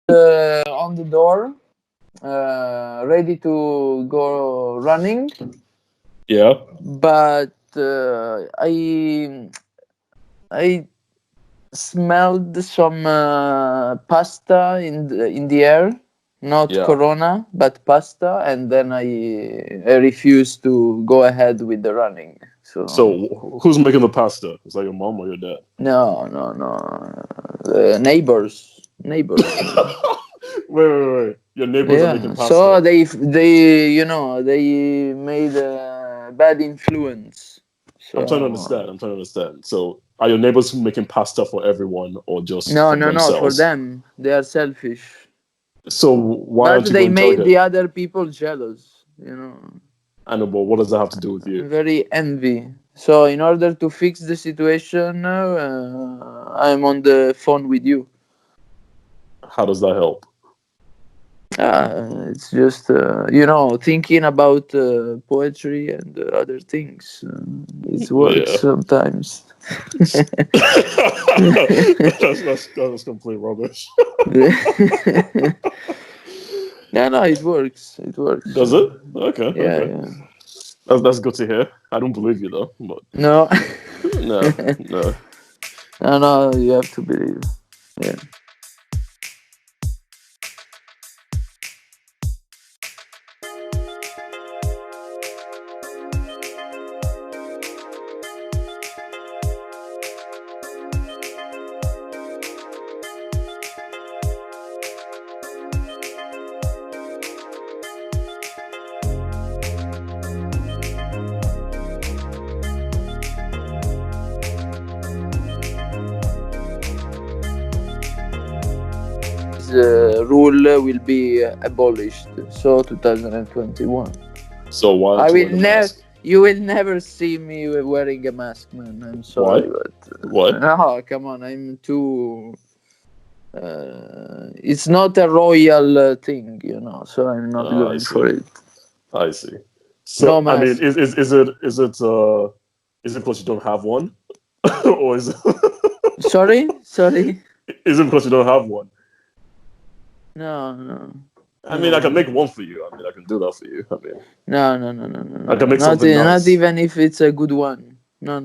on the door, ready to go running, Yeah. but I smelled some pasta in the air, not Yeah. Corona, but pasta, and then I refused to go ahead with the running. So Who's making the pasta? Is that your mom or your dad? no, neighbors. Wait. Your neighbors are making Yeah, so pasta. they made a bad influence. I'm trying to So understand. So, are your neighbors making pasta for everyone or just for no, for themselves? them, they are selfish. So, why But aren't you they going to join made the them? other people jealous. I know, but what does that have to do with you? Very envy. So in order to fix the situation, I'm on the phone with you. How does that help? It's just thinking about poetry and other things. It works Yeah. sometimes. That's complete rubbish. No, it works. It works. Does it? Okay, Yeah, okay. yeah. That's good to hear. I don't believe you though, but No, no, no. no, you have to believe. Yeah. Rule will be abolished. So 2021. So why I aren't you will wearing a never. mask? You will never see me wearing a mask, man. I'm Why? sorry, but Why? no, come on. I'm too. It's not a royal thing. So I'm not I going for see. it. I see. No So I mean, mask. is it because you don't have one, or Sorry. is it because you don't have one? No, I mean, I can no, make one for you. I mean, I can do that for you. I mean, no. I can make Not something not nice. even if it's a good one. No.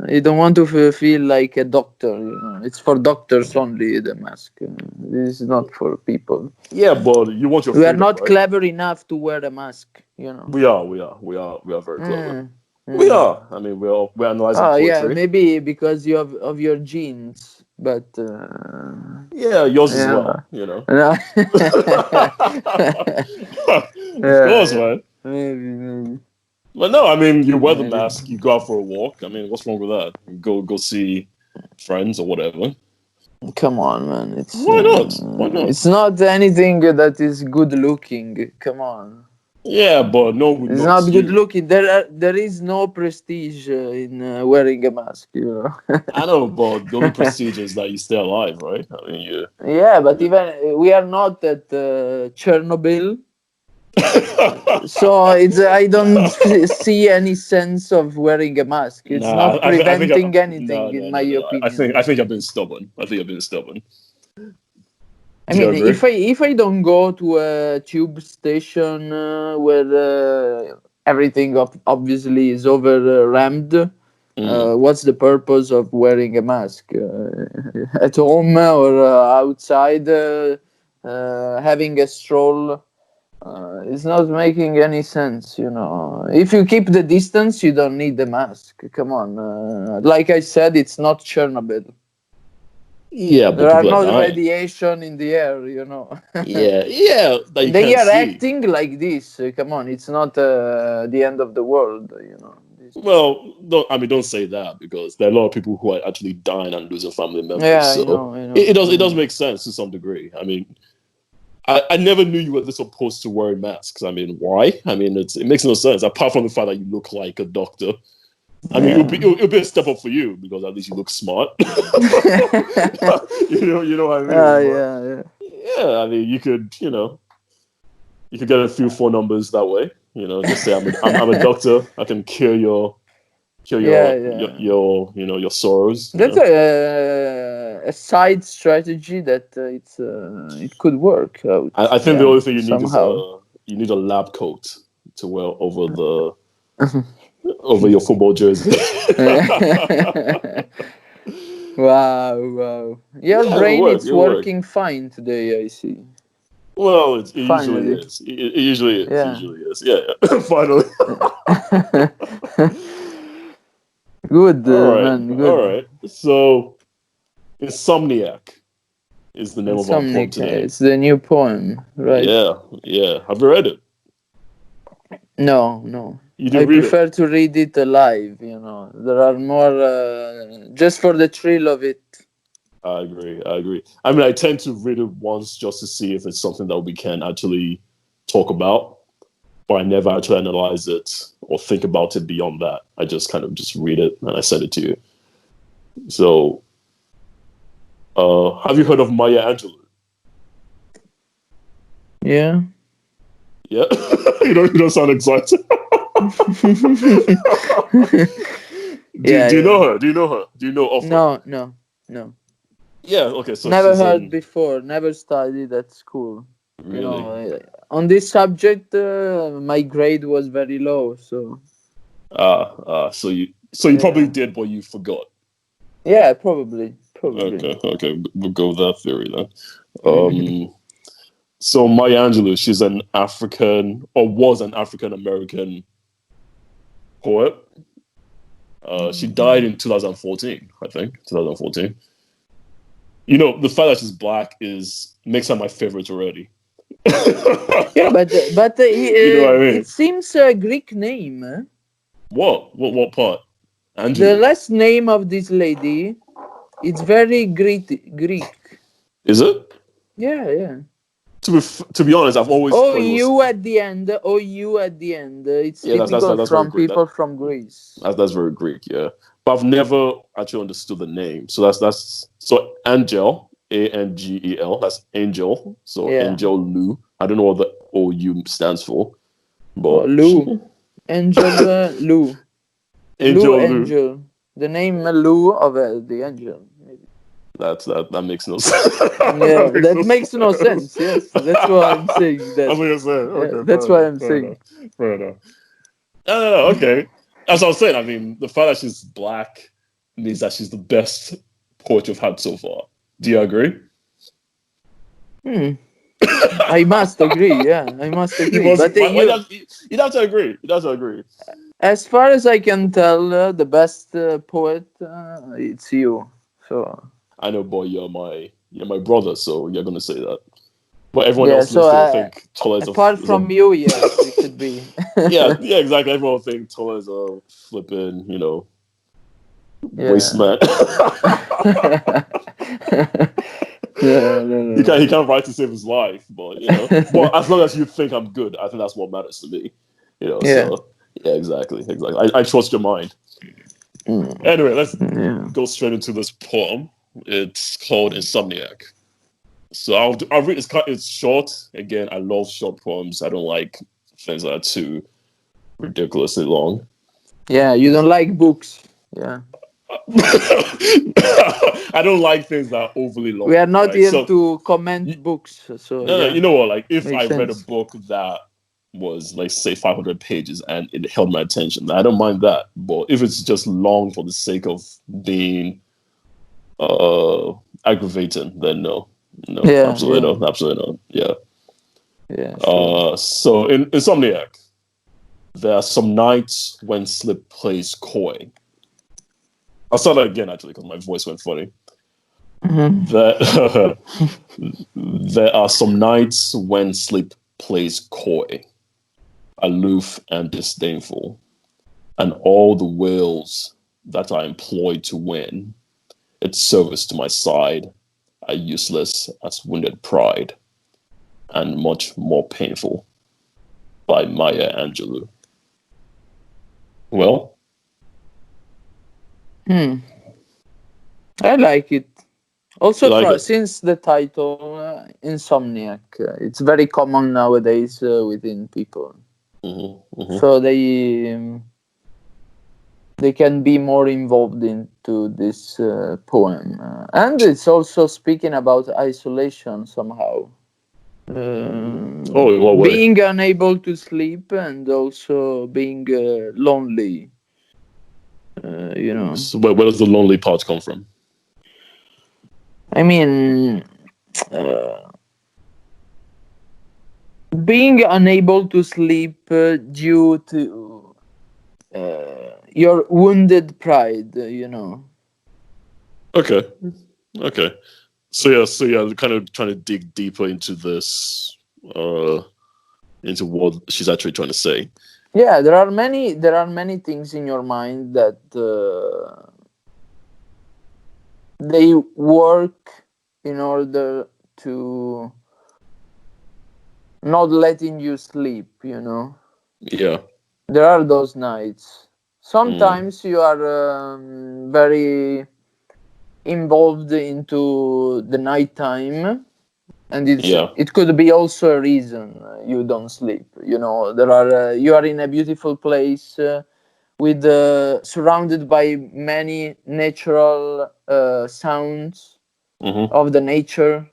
I don't want to feel like a doctor. It's for doctors only. The mask. This is not for people. Yeah, but you want your We are freedom, not right? clever enough to wear a mask. We are very clever. Mm, We mm. are. I mean, we're analyzing Oh yeah, poetry. maybe because of your genes, but Yeah, yours as yeah, well. You know. No. Of Yeah, course, yeah, man. maybe. But no, I mean, you wear the Maybe. mask, you go out for a walk. I mean, what's wrong with that? Go see friends or whatever. Come on, man. Why not? Why not? It's not anything that is good looking. Come on. Yeah, but no one would It's not notice good you. looking. There is no prestige in wearing a mask. I know, but the only prestige is that you stay alive, right? I mean, you. Yeah, but even we are not at Chernobyl, so it's I don't see any sense of wearing a mask. It's Nah, not I think preventing no, anything, in no, my no, no. opinion. I think I've been stubborn. I think I've been stubborn. I Do you mean, agree? if I don't go to a tube station where everything obviously is over rammed, Mm. what's the purpose of wearing a mask at home or outside? Having a stroll. It's not making any sense. If you keep the distance, you don't need the mask. Come on. Like I said, it's not Chernobyl. Yeah, but There are people are no dying. radiation in the air. Yeah, that you They can't are see. acting like this. Come on, it's not the end of the world. Well, don't say that because there are a lot of people who are actually dying and losing family members. Yeah, I So know, I it know, does I it does know. make sense to some degree. I mean, I never knew you were this opposed to wearing masks. I mean, why? I mean, it makes no sense apart from the fact that you look like a doctor. I mean, Yeah. it'll be a step up for you because at least you look smart. You know what I mean. But Yeah. yeah, I mean, you could get a few phone numbers that way. Just say I'm a doctor. I can cure Yeah, your yeah. your sorrows. That's a side strategy that it could work out. I think the Yeah, only thing you need is somehow. you need a lab coat to wear over your football jersey. Wow, wow. Your Yeah, it'll brain, work. it's It'll work. working fine today, I see. Well, it usually Finally. is. It usually is. Yeah. Usually is. Yeah. Yeah. Finally. Good, All right. man, All good. right. So, Insomniac is the name of our poem Insomniac, today. it's the new poem, right? Yeah. Yeah. Have you read it? No, no. You I did read it. prefer to read it live, There are more, just for the thrill of it. I agree. I agree. I mean, I tend to read it once just to see if it's something that we can actually talk about, but I never actually analyze it or think about it beyond that. I just kind of just read it and I send it to you. So, have you heard of Maya Angelou? Yeah. Yeah, you don't sound excited. Yeah, Do you yeah. know her? Do you know her? Do you know of her? No, no, no. Yeah. Okay. So Never she's heard an before, never studied at school. really. On this subject, my grade was very low, so So you probably yeah. did, but you forgot. Yeah, probably, probably. Okay. Okay. We'll go with that theory then. So Maya Angelou, she's an African or was an African American poet. She died in 2014, I think. 2014. You know, the fact that she's black is makes her my favorite already. Yeah, but You know what I it mean? seems a Greek name. What? What part? The Angelou. last name of this lady, it's very Greek. Greek. Is it? Yeah, yeah. To be honest, I've always O thought it was. U at the end. O U at the end. It's Yeah, typical that's very from great. people from Greece. That's very Greek, yeah. But I've never actually understood the name. So that's so Angel, Angel. That's Angel. So Yeah. Angel Lu. I don't know what the OU stands for, Oh, but Lou. Angel Lou. Lou Angel Lu. Angel. The name Lou of the angel. Maybe. That makes no sense. Yeah, That makes that no makes no sense. sense. Yes, that's why I'm saying That's that. what you're saying. Yeah, Okay, that's fair why enough. I'm Fair saying. enough. Fair enough. No, okay. As I was saying, I mean, the fact that she's black means that she's the best poet you've had so far. Do you agree? Hmm. I must agree. Yeah, I must You agree. must. But Why you'd have to agree. You'd have to agree. as far as I can tell, the best poet, it's you. So I know, boy, you're my brother, so you're gonna say that. But everyone yeah. else So listening will think Tola apart is a from you, yes, it could be. yeah, yeah, exactly. Everyone will think Tola is a flipping, waste Yeah. man. No, no, he no, can't he no. can't write to save his life, but as long as you think I'm good, I think that's what matters to me. Yeah. So yeah, exactly. I trust your mind. Mm, Anyway, let's yeah. go straight into this poem. It's called Insomniac. So I'll read. It's short. Again, I love short poems. I don't like things that are too ridiculously long. Yeah, you don't like books. Yeah. I don't like things that are overly We long, are not right? here So to comment books. So no, yeah, you know what? Like if I makes read a sense. book that was like say 500 pages and it held my attention, I don't mind that. But if it's just long for the sake of being aggravating, then no, no, Yeah, absolutely yeah, no, absolutely not. Yeah. yeah, sure. So in Insomniac, there are some nights when sleep plays coy. I'll start that again actually because my voice went funny. Hmm. There, there are some nights when sleep plays coy, aloof and disdainful, and all the wills that I employ to win its service to my side are useless as wounded pride, and much more painful. By Maya Angelou. Well, Hmm. I like it. you Also, like it? since the title, Insomniac, it's very common nowadays within people. Mm-hmm, mm-hmm. So they can be more involved into this poem, and it's also speaking about isolation somehow. Oh, in what way? Being unable to sleep and also being lonely, you know. So where does the lonely part come from? I mean, uh, being unable to sleep due to your wounded pride, you know. Okay, okay. So yeah, kind of trying to dig deeper into this, uh, into what she's actually trying to say. Yeah, there are many things in your mind that they work in order to not letting you sleep, you know. Yeah. There are those nights. Mm, Sometimes you are very involved into the nighttime, and yeah. it could be also a reason you don't sleep, you know. You are in a beautiful place with surrounded by many natural sounds Hmm. of the nature.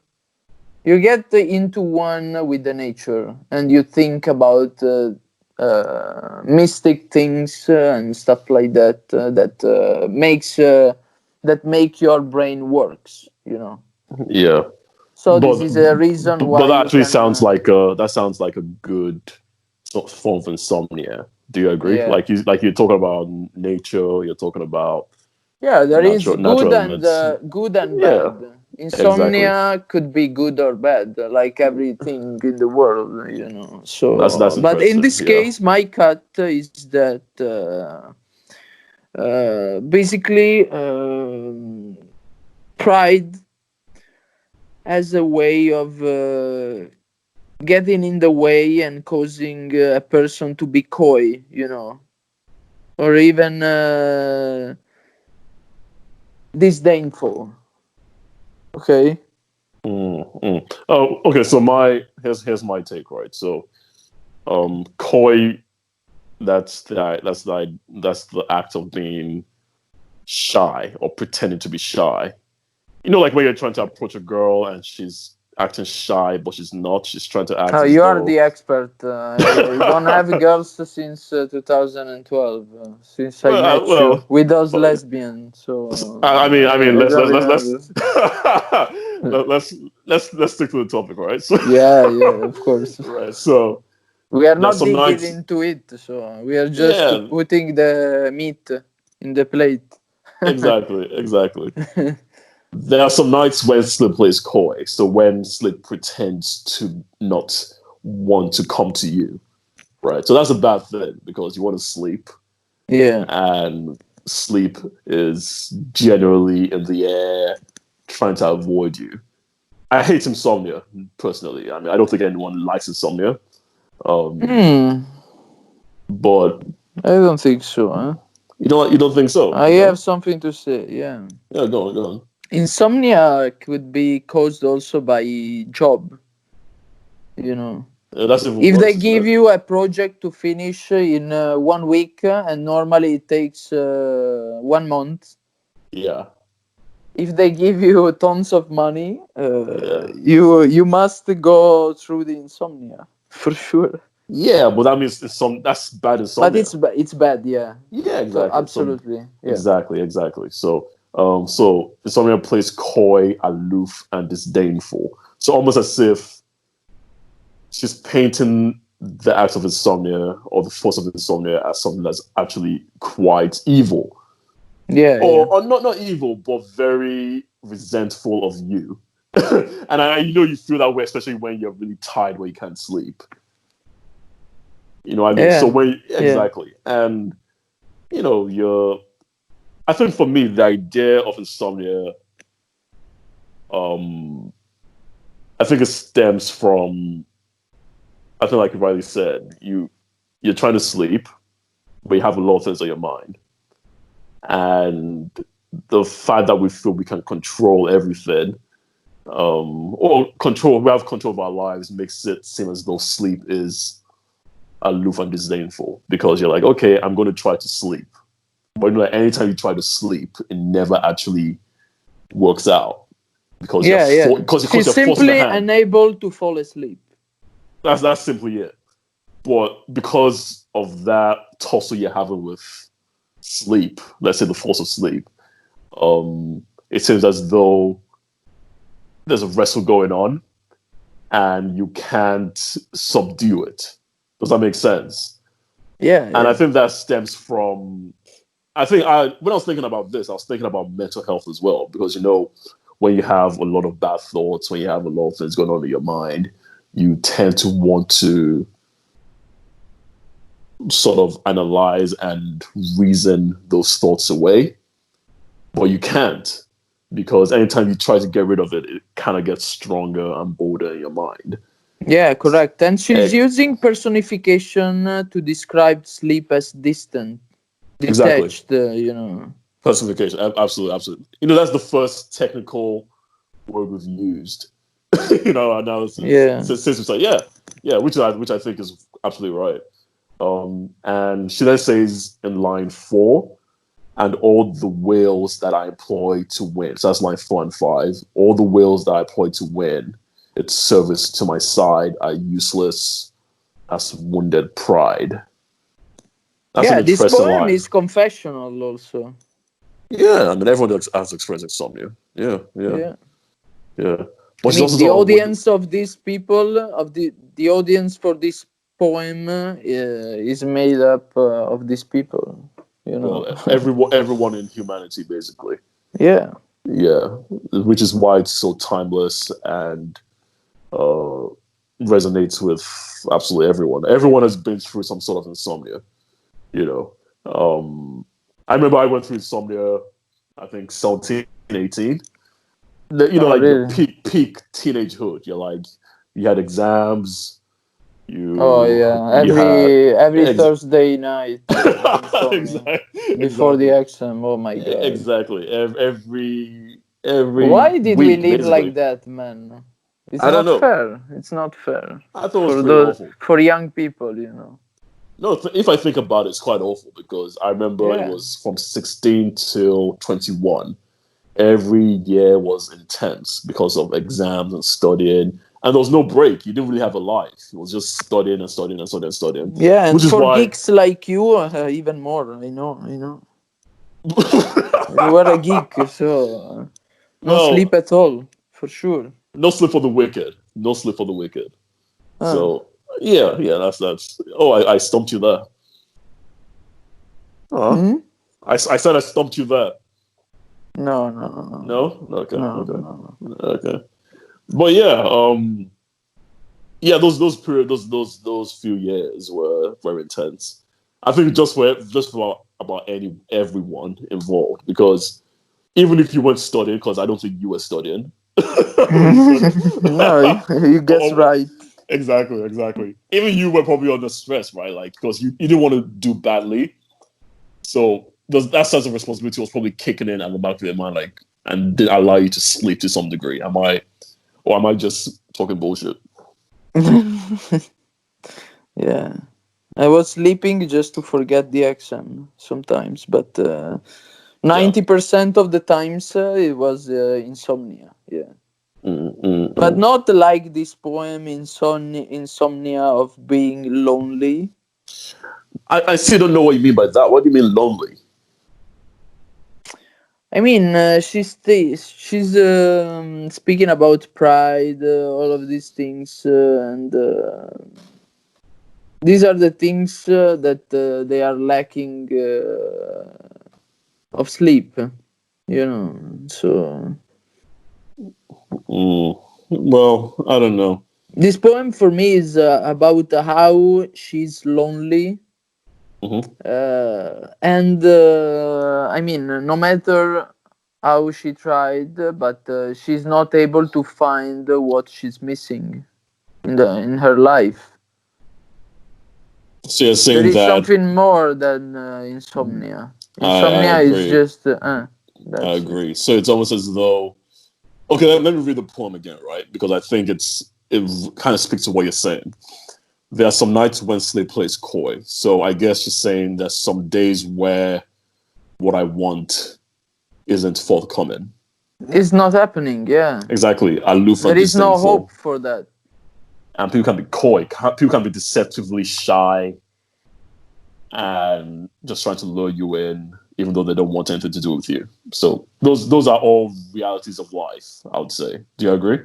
You get into one with the nature, and you think about mystic things and stuff like that that make your brain works, you know. Yeah. So this But, is a reason but why that you actually can sounds like a good sort of form of insomnia. Do you agree? yeah. Like you're talking about nature, you're talking about Yeah, there is natural elements. good and Yeah, bad. exactly. Insomnia could be good or bad, like everything in the world, you know. That's So, but in interesting. this Yeah. case, my cut is that basically pride as a way of getting in the way and causing a person to be coy, you know, or even disdainful. Okay. Oh, okay. So here's my take, right? So, coy. That's the act of being shy or pretending to be shy. Like when you're trying to approach a girl and she's acting shy, but she's not. She's trying to act Oh, as you are though. the expert. I don't have girls since 2012, since I met you Well, with those well, lesbians. So I mean, I let's don't let's let's have. let's let's stick to the topic, right? So, Yeah, yeah, of course. right. So We are there's not some digging nights. into it, so we are just Yeah, putting the meat in the plate. exactly. There are some nights when Slip plays coy. So when Slip pretends to not want to come to you, right? So that's a bad thing because you want to sleep, Yeah, and sleep is generally in the air, trying to avoid you. I hate insomnia personally. I mean, I don't think anyone likes insomnia. Um, hmm. but I don't think so. Huh? you don't think so? I have No? something to say. Yeah, Yeah, go on. insomnia could be caused also by job. You know, That's even if they worse, isn't give it? you a project to finish in 1 week, and normally it takes 1 month. Yeah, If they give you tons of money, yeah. you must go through the insomnia for sure. Yeah, but that means that's bad But insomnia. it's bad, yeah. Yeah, So exactly. So absolutely, yeah, exactly. So insomnia plays coy, aloof, and disdainful. So almost as if she's painting the act of insomnia or the force of insomnia as something that's actually quite evil, yeah, or, yeah, or not evil, but very resentful of you. And you feel that way, especially when you're really tired, where you can't sleep. You know what I mean? So yeah, when yeah. exactly, and you're. I think for me, the idea of insomnia, um, I think it stems from. I think, like you rightly said, you're trying to sleep, but you have a lot of things on your mind, and the fact that we feel we can control everything, or we have control of our lives, makes it seem as though sleep is aloof and disdainful because you're like, okay, I'm going to try to sleep. But like anytime you try to sleep, it never actually works out because Yeah, yeah. because She's you're forcing the simply hand. unable to fall asleep. That's simply it. But because of that tussle you're having with sleep, let's say the force of sleep, it seems as though there's a wrestle going on and you can't subdue it. Does that make sense? Yeah, And I yeah. think that stems from when I was thinking about this, I was thinking about mental health as well, because when you have a lot of bad thoughts, when you have a lot of things going on in your mind, you tend to want to sort of analyze and reason those thoughts away, but you can't, because anytime you try to get rid of it, it kind of gets stronger and bolder in your mind. Yeah, correct. And she's Eh, using personification to describe sleep as distant, exactly. detached, Classification. Absolutely, absolutely. That's the first technical word we've used. Analysis. Yeah. Since we say, yeah, yeah, which I think is absolutely right. And she then says in line 4, and all the wills that I employ to win. So that's line 4 and 5. All the wills that I employ to win, its service to my side, are useless as wounded pride. That's an Yeah, this interesting poem line. is confessional also. Yeah, I mean, everyone has experienced insomnia. Yeah, yeah, Yeah. yeah. I But she's mean, also the talking about wounded. audience of these people, of the audience for this poem is made up of these people, you know. Well, everyone in humanity, basically. Yeah. Yeah, which is why it's so timeless and uh, resonates with absolutely everyone. Everyone has been through some sort of insomnia. You know, I remember I went through insomnia. I think 17, 18. Oh, Like your really? peak teenagehood. You're like you had exams. Oh, You yeah. you had Every ex- Thursday night, insomnia exactly before the exactly exam. Oh my God. exactly every Why did we week live like basically. that, man? It's I don't not know. fair. It's not fair I thought it was pretty awful. for young people. No, if I think about it, it's quite awful because I remember it Yeah. was from 16 till 21. Every year was intense because of exams and studying. And there was no break. You didn't really have a life. It was just studying and studying and studying and studying. Yeah, Which and is for why. geeks like you, even more. I know. You were a geek, so no sleep Well, at all, for sure. no sleep for the wicked. No sleep for the wicked. Huh. So, yeah, yeah, that's. Oh, I stumped you there. Huh? Hmm? I said I stumped you there. No, no, no, no, no, No? Okay, no, okay. no, no. Okay. But yeah, yeah, those period those few years were very intense. I think just for about everyone involved, because even if you weren't studying, because I don't think you were studying. So, No, you guess oh, right. exactly. Even you were probably under stress, right? Like because you didn't want to do badly, so that sense of responsibility was probably kicking in at the back of your mind, like, and didn't allow you to sleep to some degree. Am I just talking bullshit? Yeah, I was sleeping just to forget the exam sometimes, but Yeah. 90% of the times it was insomnia. Yeah. Mm, mm, But mm. not like this poem, insomnia of being lonely. I still don't know what you mean by that. What do you mean lonely? I mean, she's speaking about pride, all of these things, and these are the things that they are lacking of sleep. So Mm. Well, I don't know. this poem for me is about how she's lonely, Hmm. and I mean, no matter how she tried, but she's not able to find what she's missing in her life. So you're There saying is that something more than insomnia. I Insomnia is agree. just I that's it. agree. So it's almost as though okay. Let me read the poem again, right? Because I think it kind of speaks to what you're saying. There are some nights when sleep plays coy. So I guess you're saying there's some days where what I want isn't forthcoming. It's not happening. Yeah, Exactly. Aloof there and is no disdainful. hope for that. And people can be coy. People can be deceptively shy and just trying to lure you in, even though they don't want anything to do with you. So those are all realities of life, I would say. Do you agree?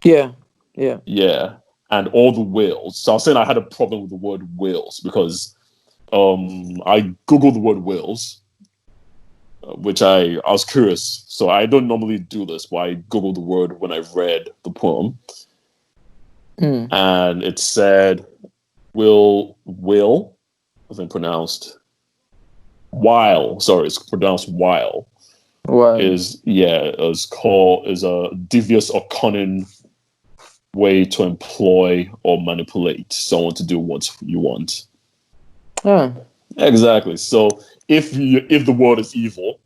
Yeah, yeah, Yeah. And all the wills. So I was saying I had a problem with the word wills because I googled the word wills, which I was curious. So I don't normally do this, but I googled the word when I read the poem, mm. and it said will, I think pronounced while. Sorry, it's pronounced while. Well, Is a devious or cunning way to employ or manipulate someone to do what you want. yeah, Exactly. So if the world is evil,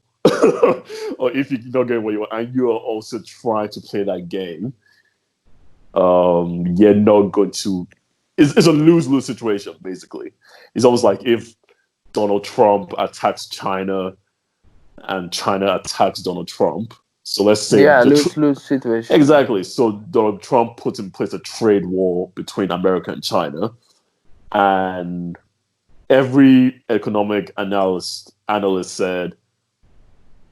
or if you don't get what you want, and you are also trying to play that game, you're not going to. It's a lose-lose situation. Basically, it's almost like if Donald Trump attacks China and China attacks Donald Trump. So let's say yeah, lose-lose situation. exactly. So Donald Trump puts in place a trade war between America and China, and every economic analyst said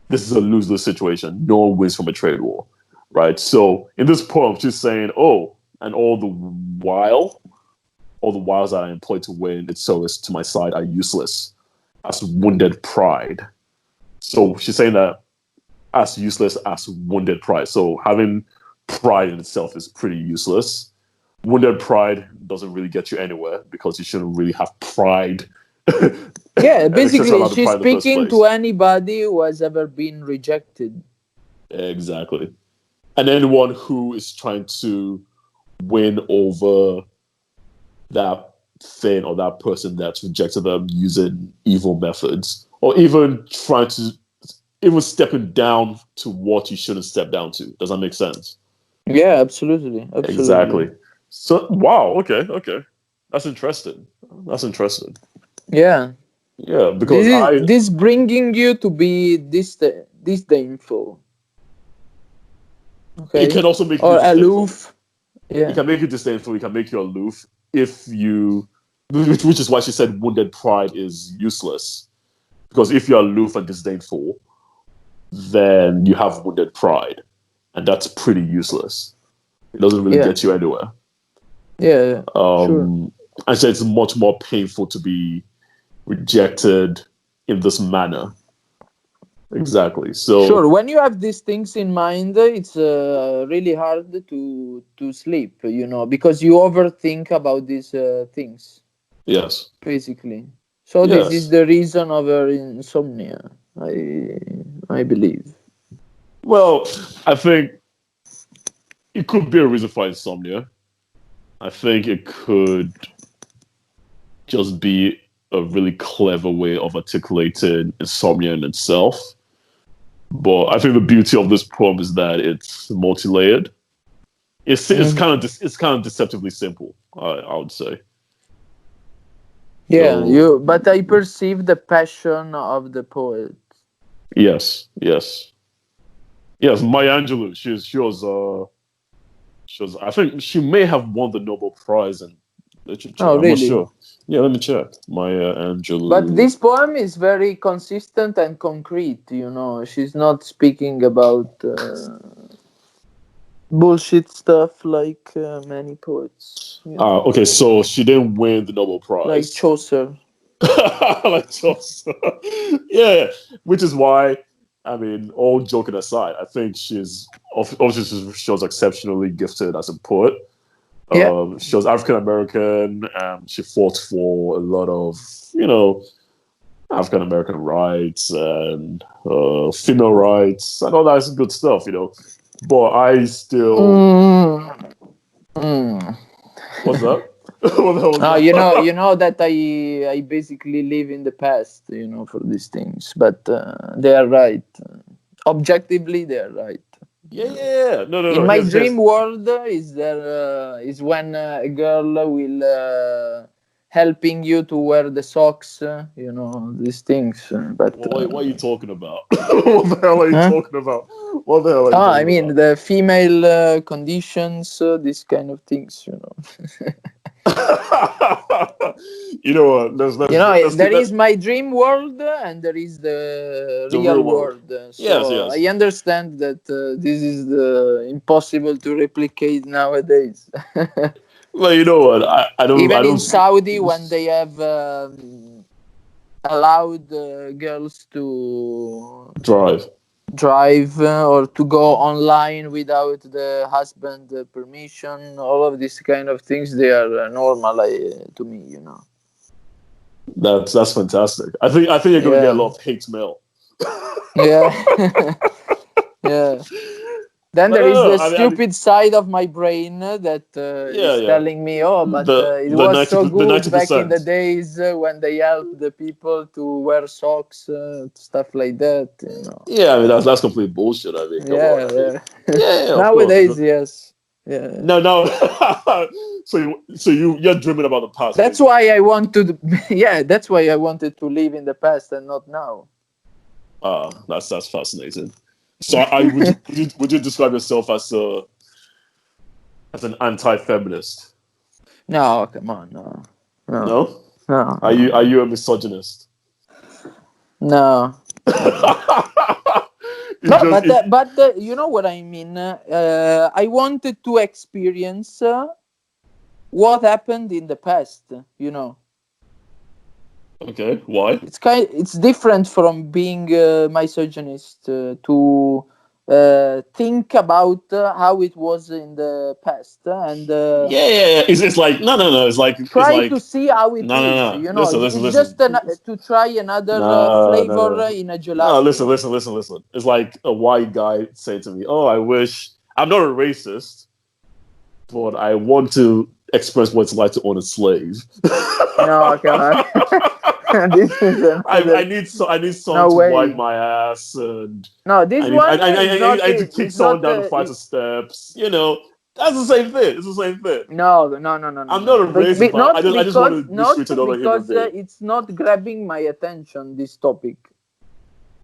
this is a lose-lose situation. No one wins from a trade war, right? So in this poem, she's saying, "Oh, and all the wiles that I employ to win its service to my side are useless as wounded pride." So she's saying that as useless as wounded pride. So having pride in itself is pretty useless. Wounded pride doesn't really get you anywhere because you shouldn't really have pride, Yeah, an excessive basically, amount of she's pride in the first speaking to place. anybody who has ever been rejected. Exactly. And anyone who is trying to win over that thing or that person that's rejected them using evil methods, or even trying to even stepping down to what you shouldn't step down to. Does that make sense? Yeah, absolutely, absolutely. Exactly. So wow, okay. That's interesting. That's interesting. Yeah, Yeah, this because is I this bringing you to be disdainful, it okay, can also make you or disdainful. aloof. It Yeah, can make you disdainful, it can make you aloof if you which is why she said wounded pride is useless. Because if you're aloof and disdainful, then you have wounded pride. And that's pretty useless. It doesn't really yeah, get you anywhere. yeah, yeah. Sure. Um I say it's much more painful to be rejected in this manner. Exactly. Sure. So When you have these things in mind, it's really hard to sleep. Because you overthink about these things, yes. basically. So this is Yes. the reason of her insomnia. I believe. Well, I think it could be a reason for insomnia. I think it could just be a really clever way of articulating insomnia in itself. But I think the beauty of this poem is that it's multi-layered. Mhm. It's kind of deceptively simple. I would say. Yeah, So you. But I perceive the passion of the poet. yes. Maya Angelou. She was. I think she may have won the Nobel Prize in literature. Oh, I'm not really? sure. Yeah, let me check. Maya But Angelou. this poem is very consistent and concrete. She's not speaking about bullshit stuff like many poets. Okay, so she didn't win the Nobel Like Prize. Chaucer. Like Chelsea. Yeah, which is why, I mean, all joking aside, I think obviously she was exceptionally gifted as a poet. Yeah. She was African American. She fought for a lot of, you know, African American rights and female rights and all that good stuff, you know. But I still, Mm. Mm. what's that? What the hell was Oh, you that? know that I basically live in the past, for these things, but they are right. Objectively, they are right. Yeah. In No. my Here's dream world, is when a girl will helping you to wear the socks, these things. But What are you talking about? What the hell are you huh? talking about? What the hell are you I talking mean about? the female conditions, these kind of things. You know what? Let's keep There let's is my dream world and there is the the real real world. world. Yes, So I yes. understand that this is impossible to replicate nowadays. Well, you know what? I Even don't in Saudi, when they have allowed girls to drive. drive or to go online without the husband permission, all of these kind of things, they are normal to me. That's fantastic. I think you're gonna get a Yeah, lot of hate mail. yeah. Yeah. Then But there is no, the I mean, stupid side of my brain that yeah, is yeah. telling me, "Oh, but it The was so the good ninety back in the percent. days when they helped the people to wear socks, stuff like that." Yeah, I mean that's complete bullshit. I mean, come on. Yeah, I mean, yeah. yeah, yeah, of course. Nowadays, yes. Yeah. No, no. You're dreaming about the past, That's basically. why I want to. Yeah, that's why I wanted to live in the past and not now. That's fascinating. So, I would you describe yourself as an anti-feminist? No, come on, no, no, No. no, Are no, you a misogynist? no, no. It's No, just it. but you know what I mean. I wanted to experience what happened in the past. Okay, why? It's different from being misogynist to think about how it was in the past and Yeah, yeah, yeah. It's like no. It's try to like see how it is. no. Listen, listen, It's listen. just to try another flavor No. in a No, listen, gelato. listen, listen, listen. It's like a white guy saying to me, "Oh, I wish I'm not a racist, but I want to express what it's like to own a slave." No, come on. This is another. I need someone No to wipe way. my ass, and No, this one is I not. need to kick Is someone not. down the flight of steps. That's the same thing. It's the same thing. No, no, no, no, no, I'm not a no. racist, but Not I just want because to be treated other human being. it's not grabbing my attention. This topic,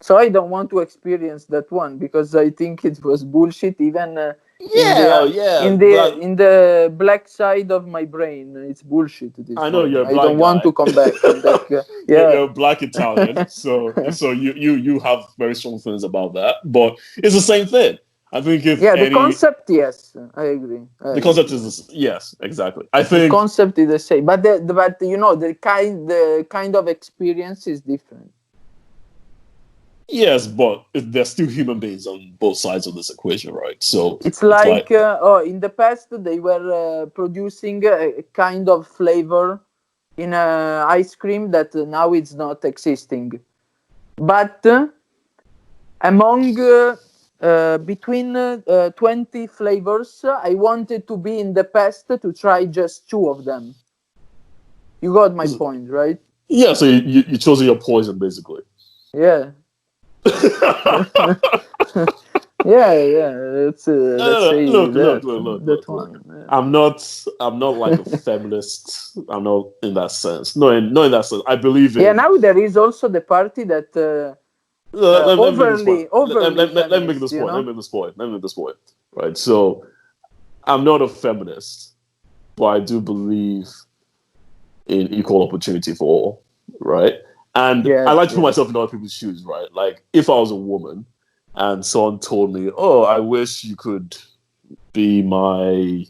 so I don't want to experience that one because I think it was bullshit. Even Yeah, yeah, but in the black side of my brain, it's bullshit. This I know one. you're a I don't black want guy. to come back in that. Yeah. You're a black Italian, so you have very strong feelings about that. But it's the same thing. I think if Yeah, the any concept, yes, I agree. I the agree. concept is yes, exactly. I The think concept is the same, but the kind of experience is different. yes, but there's still human beings on both sides of this equation, right? So It's it's like like in the past they were producing a kind of flavor in ice cream that now it's not existing. But among between 20 flavors, I wanted to be in the past to try just two of them. You got my point, right? yeah. So you chose your poison basically. Yeah. Yeah, yeah. Let's No. say that Look. one. Yeah. I'm not like a feminist. I'm not in that sense. No, not in that sense. I believe Yeah, in now there is also the party that let me make this point. overly Let me make feminist. this point. Let me make this point. Let me make this point. Right. So I'm not a feminist, but I do believe in equal opportunity for all. Right. And I Yes, like to put yes. myself in other people's shoes. Right. Like if I was a woman and someone told me, "Oh, I wish you could be the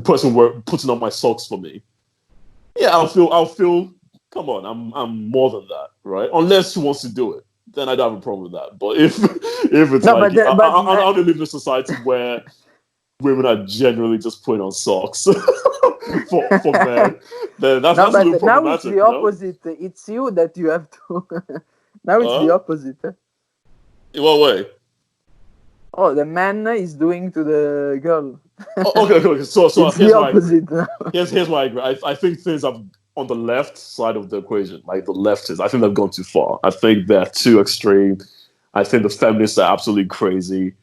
person putting on my socks for me." Yeah, I'll feel. Come on, I'm more than that, right? Unless she wants to do it, then I don't have a problem with that. But if if it's No, like but I want to live in a society where women are generally just putting on socks for men, then no, that's a little but now it's problematic, the no? opposite. It's you that you have to. Now it's the Uh, opposite. in what way? Oh, the man is doing to the girl. Okay. So It's the here's why I agree. opposite now. Here's why I agree. I think things have on the left side of the equation, like the leftists. I think they've gone too far. I think they're too extreme. I think the feminists are absolutely crazy.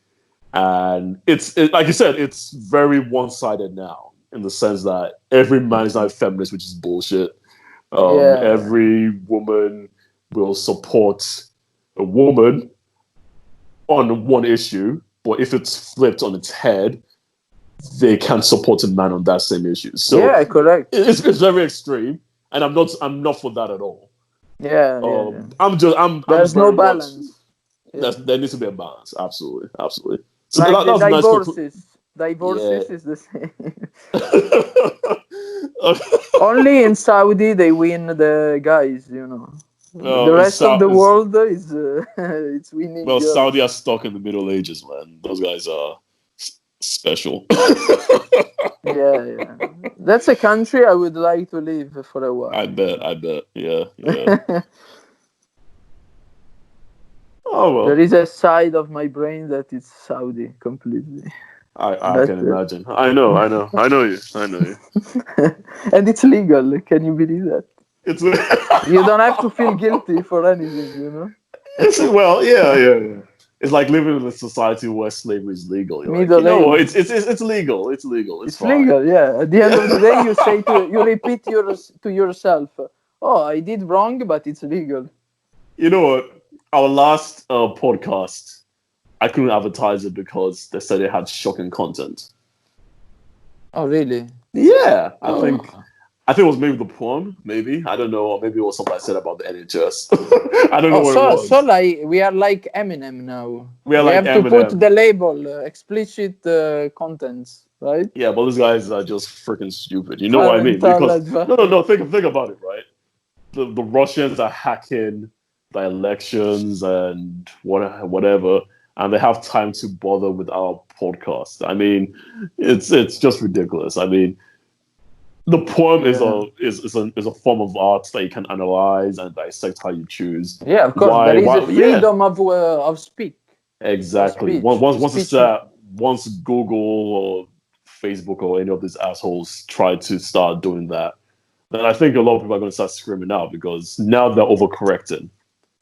And like you said, it's very one sided now. in the sense that every man is not a feminist, which is bullshit. Yeah, Every woman will support a woman on one issue, but if it's flipped on its head, they can't support a man on that same issue. So yeah, correct. it's very extreme, and I'm not for that at all. Yeah, yeah, yeah. I'm There's no very much balance. Yeah, there needs to be a balance. Absolutely, absolutely. So like that the was a nice conclusion. divorces. Yeah. Divorces is the same. Only in Saudi they win the guys. The Well, rest of the world is it's winning girls. Saudi are stuck in the Middle Ages, man. Those guys are special. Yeah, yeah. That's a country I would like to live for a I while. bet. I bet. Yeah. Yeah. Oh There well. is a side of my brain that is Saudi completely. I But can imagine. I know. I know. I know you. I know you. and it's legal. Can you believe that? It's You don't have to feel guilty for anything. it's well, yeah, yeah, yeah. It's like living in a society where slavery is legal. You're like, you Middle know what? age. It's legal. It's legal. It's It's fine. legal, yeah. At the end of the day, Yeah. you repeat to yourself, "Oh, I did wrong, but it's legal." You know what? Our last podcast, I couldn't advertise it because they said it had shocking content. Oh, really? Yeah, Oh, I think it was maybe the poem, maybe. I don't know, or maybe it was something I said about the NHS. I don't know oh, what it so was. like we are like Eminem now. We are We like have to put Eminem. the label explicit contents, right? Yeah, but these guys are just freaking stupid. You know what I mean? Parental Because advice. no. Think about it, right? The Russians are hacking the elections and whatever, and they have time to bother with our podcast. I mean, it's just ridiculous. I mean, the poem is Yeah, a form of art that you can analyze and dissect how you choose. yeah. Of course, there Why? is a Yeah, freedom of exactly. speech. Once Speech. once Google or Facebook or any of these assholes try to start doing that, then I think a lot of people are going to start screaming out because now they're overcorrecting.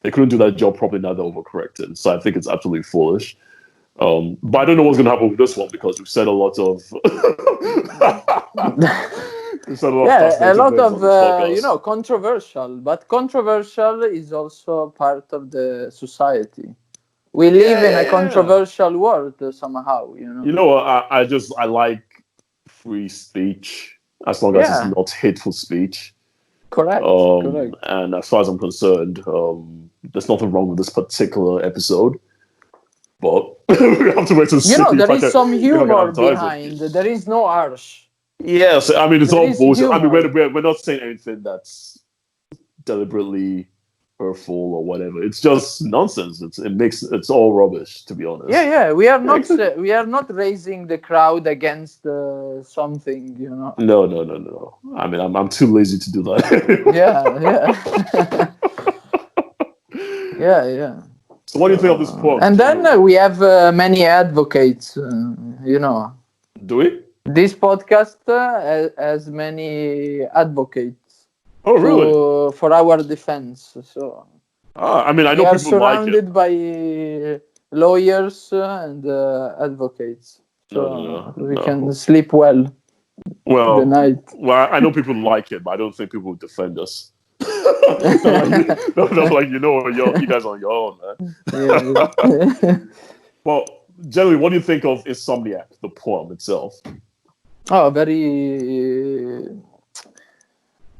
They couldn't do that job properly. Now they're overcorrecting. So I think it's absolutely foolish. But I don't know what's going to happen with this one because we've said a lot of we've said a lot of Yeah, a fascinating lot things of on this podcast. controversial, but controversial is also part of the society. We live Yeah, in a yeah. controversial world somehow. You know what? I like free speech as long as it's Yeah, not hateful speech. correct, correct. And as far as I'm concerned, there's nothing wrong with this particular episode. But we have to wait to see There is some if I can humor advertise it. behind. There is no harsh. Yes, I mean it's There all is bullshit. I mean humor. we're not saying anything that's deliberately hurtful or whatever. It's just nonsense. It's all rubbish to be Yeah, honest. yeah. Yeah, exactly. We are not raising the crowd against something. No. I mean I'm too lazy to do that. Yeah, yeah, yeah, yeah. So what do you think of this poem And then generally? we have many advocates. Do we? This podcast has many advocates Oh really? to for our defense. So I mean I we know are people like it. surrounded by lawyers and advocates, No, so we can no. sleep well the Well, night. I know people like it, but I don't think people would defend us. they're like, you guys are on your own, man. Yeah, yeah. Well, generally, what do you think of Insomniac, the poem itself? Oh, very.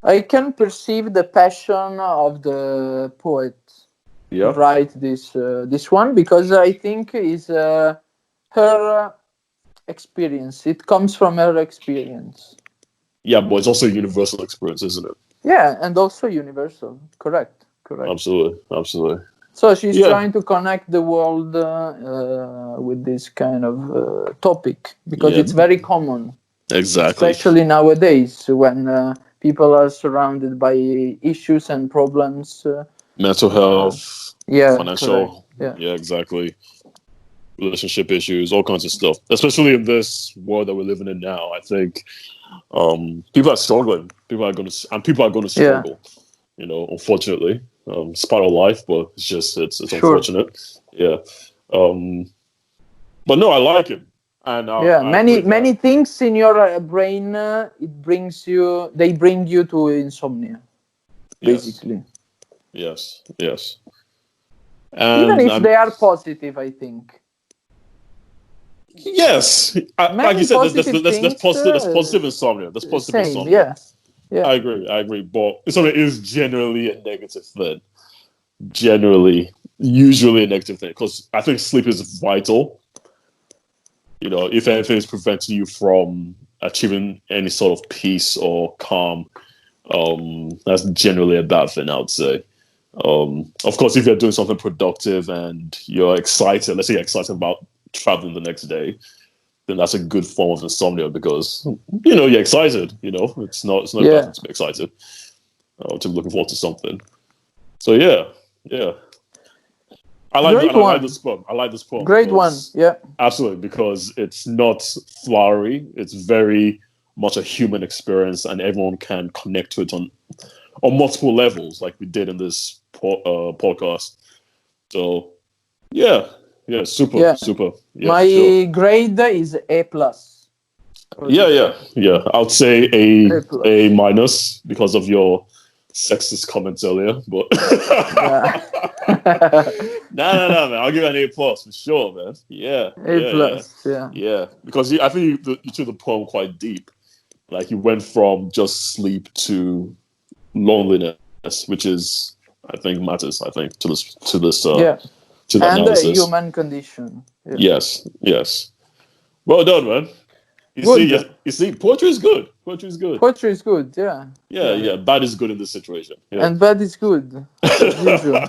I can perceive the passion of the poet to Yeah, write this one because I think is her experience. It comes from her experience. yeah, but it's also a universal experience, isn't it? Yeah, and also universal. Correct, correct. Absolutely, absolutely. So she's Yeah, trying to connect the world with this kind of topic because yeah, it's very common, exactly. especially nowadays when people are surrounded by issues and problems. Mental health, Yeah, correct. financial, Yeah, yeah, exactly. Relationship issues, all kinds of stuff. Especially in this world that we're living in now, I think people are struggling. People are going to yeah, struggle. Unfortunately, it's part of life, but it's sure. unfortunate. Yeah, but no, I like it. And Yeah, I agree with many that. things in your brain, they bring you to insomnia, Yes, basically. yes, yes. Even And if they are positive, I think. yes, like you Many said, positive things, there's positive insomnia. There's positive same, insomnia. yeah. Yeah. I agree. I agree. But insomnia is generally a negative thing. Generally, usually a negative thing because I think sleep is vital. If anything is preventing you from achieving any sort of peace or calm, that's generally a bad thing, I would say. Of course, if you're doing something productive and you're excited, let's say you're excited about traveling the next day, then that's a good form of insomnia because you're excited. It's not a bad Yeah. thing to be excited, to be looking forward to something. So yeah. Great I like one. this poem. I like this poem Great one. because Yeah. absolutely because it's not flowery. It's very much a human experience, and everyone can connect to it on multiple levels, like we did in this podcast. So yeah, yeah, super, Yeah. super, yeah, for sure. My grade is A plus for Yeah, this yeah, poem. yeah. I'd say A a plus. minus because of your sexist comments earlier, but Yeah. no, man. I'll give you an A plus for sure, man. Yeah, A yeah, yeah, plus. Yeah. yeah. Because I think you took the poem quite deep. Like you went from just sleep to loneliness, which is I think matters. I think Yeah. to the And analysis. human condition. Yeah. Yes, yes. Well done, man. Good. You see, poetry is good. Poetry is good. Poetry is good. Yeah. Yeah, Yeah. yeah. Bad is good in this situation. Yeah. And bad is good, as usual.